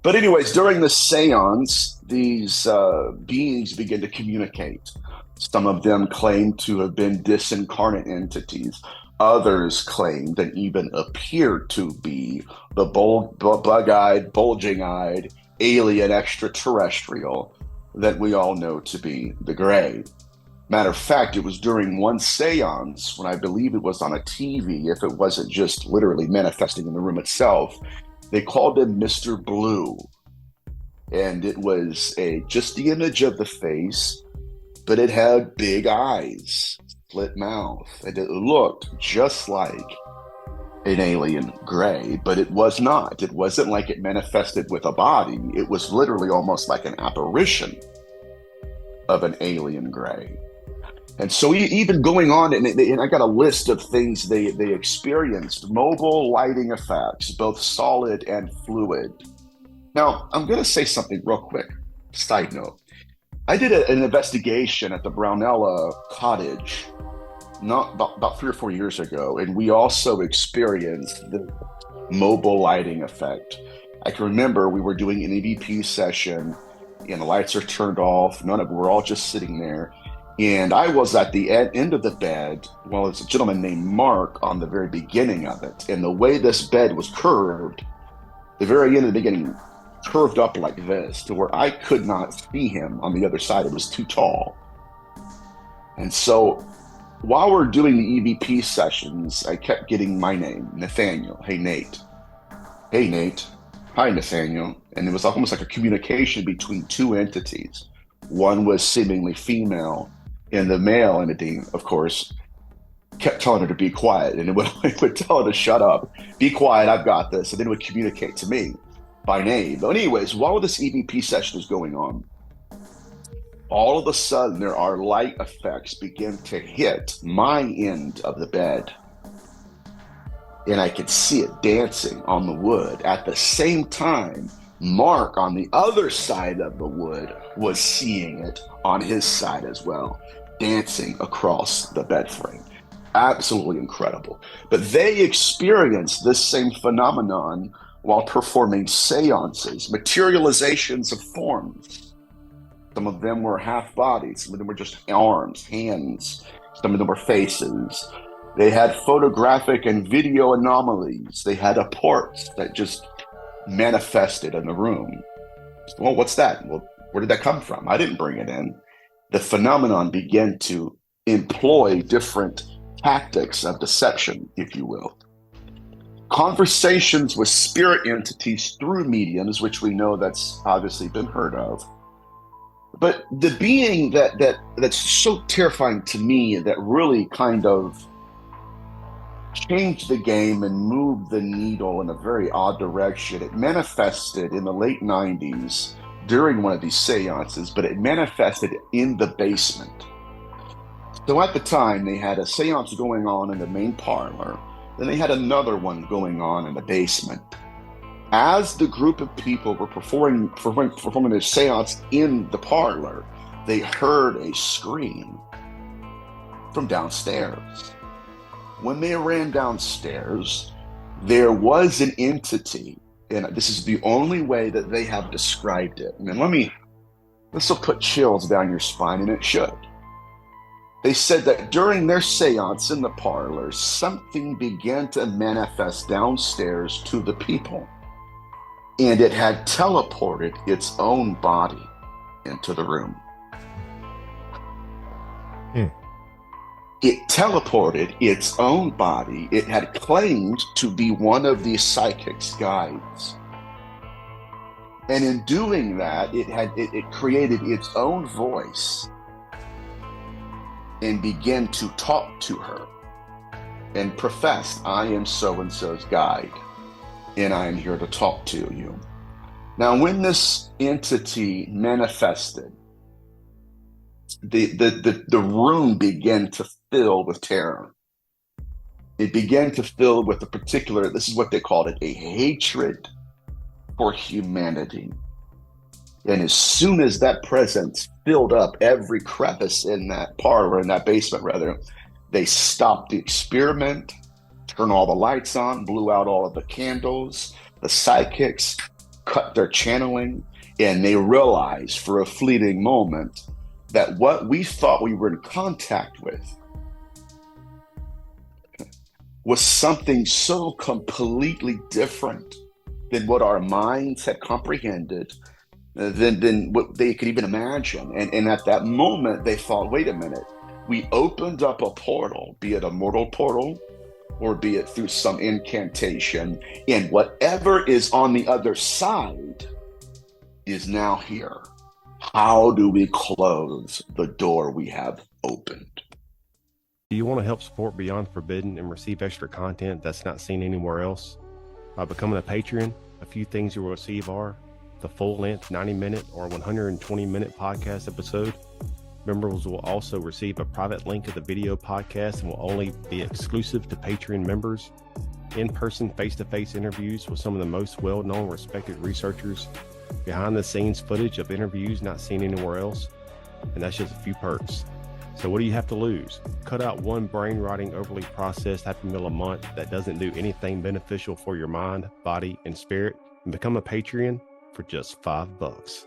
But anyways, during the seance, these beings begin to communicate. Some of them claim to have been disincarnate entities. Others claimed and even appeared to be the bug-eyed, bulging-eyed, alien extraterrestrial that we all know to be the Gray. Matter of fact, it was during one seance when I believe it was on a TV, if it wasn't just literally manifesting in the room itself, they called him Mr. Blue. And it was just the image of the face, but it had big eyes, split mouth, and it looked just like an alien Gray, but it was not. It wasn't like it manifested with a body. It was literally almost like an apparition of an alien Gray. And so even going on, and I got a list of things they experienced: mobile lighting effects, both solid and fluid. Now, I'm going to say something real quick. Side note. I did an investigation at the Brownella Cottage not about 3 or 4 years ago, and we also experienced the mobile lighting effect. I can remember we were doing an EVP session, and the lights are turned off. We're all just sitting there. And I was at the end of the bed, well, it's a gentleman named Mark on the very beginning of it. And the way this bed was curved, the very end of the beginning, curved up like this to where I could not see him on the other side. It was too tall. And so while we're doing the EVP sessions, I kept getting my name, Nathaniel. Hey, Nate. Hey, Nate. Hi, Nathaniel. And it was almost like a communication between two entities. One was seemingly female, and the male entity, of course, kept telling her to be quiet. And it would tell her to shut up, be quiet, I've got this. And then it would communicate to me by name. But anyways, while this EVP session is going on, all of a sudden there are light effects begin to hit my end of the bed. And I could see it dancing on the wood. At the same time, Mark on the other side of the wood was seeing it on his side as well, dancing across the bed frame. Absolutely incredible. But they experienced this same phenomenon while performing seances, materializations of forms. Some of them were half bodies, some of them were just arms, hands, some of them were faces. They had photographic and video anomalies. They had apports that just manifested in the room. Well, what's that? Well, where did that come from? I didn't bring it in. The phenomenon began to employ different tactics of deception, if you will. Conversations with spirit entities through mediums, which we know that's obviously been heard of. But the being that's so terrifying to me, that really kind of changed the game and moved the needle in a very odd direction. It manifested in the late 90s during one of these seances, but it manifested in the basement. So at the time, they had a seance going on in the main parlor, then they had another one going on in the basement. As the group of people were performing a seance in the parlor, they heard a scream from downstairs. When they ran downstairs, there was an entity, and this is the only way that they have described it. And this will put chills down your spine, and it should. They said that during their seance in the parlor, something began to manifest downstairs to the people, and it had teleported its own body into the room. It teleported its own body. It had claimed to be one of the psychic's guides. And in doing that, it created its own voice and began to talk to her and professed, I am so-and-so's guide, and I am here to talk to you. Now, when this entity manifested, the room began to fill with terror. It began to fill with this is what they called it, a hatred for humanity. And as soon as that presence filled up every crevice in that parlor, in that basement rather, they stopped the experiment, turned all the lights on, blew out all of the candles. The psychics cut their channeling, and they realize for a fleeting moment that what we thought we were in contact with was something so completely different than what our minds had comprehended, than what they could even imagine. And at that moment, they thought, wait a minute, we opened up a portal, be it a mortal portal or be it through some incantation, and whatever is on the other side is now here. How do we close the door we have opened? Do you want to help support Beyond Forbidden and receive extra content that's not seen anywhere else? By becoming a Patreon, a few things you will receive are the full-length 90-minute or 120-minute podcast episode. Members will also receive a private link of the video podcast and will only be exclusive to Patreon members. In-person, face-to-face interviews with some of the most well-known, respected researchers. Behind-the-scenes footage of interviews not seen anywhere else. And that's just a few perks. So what do you have to lose? Cut out one brain-rotting, overly processed Happy Meal a month that doesn't do anything beneficial for your mind, body, and spirit, and become a Patreon for just $5.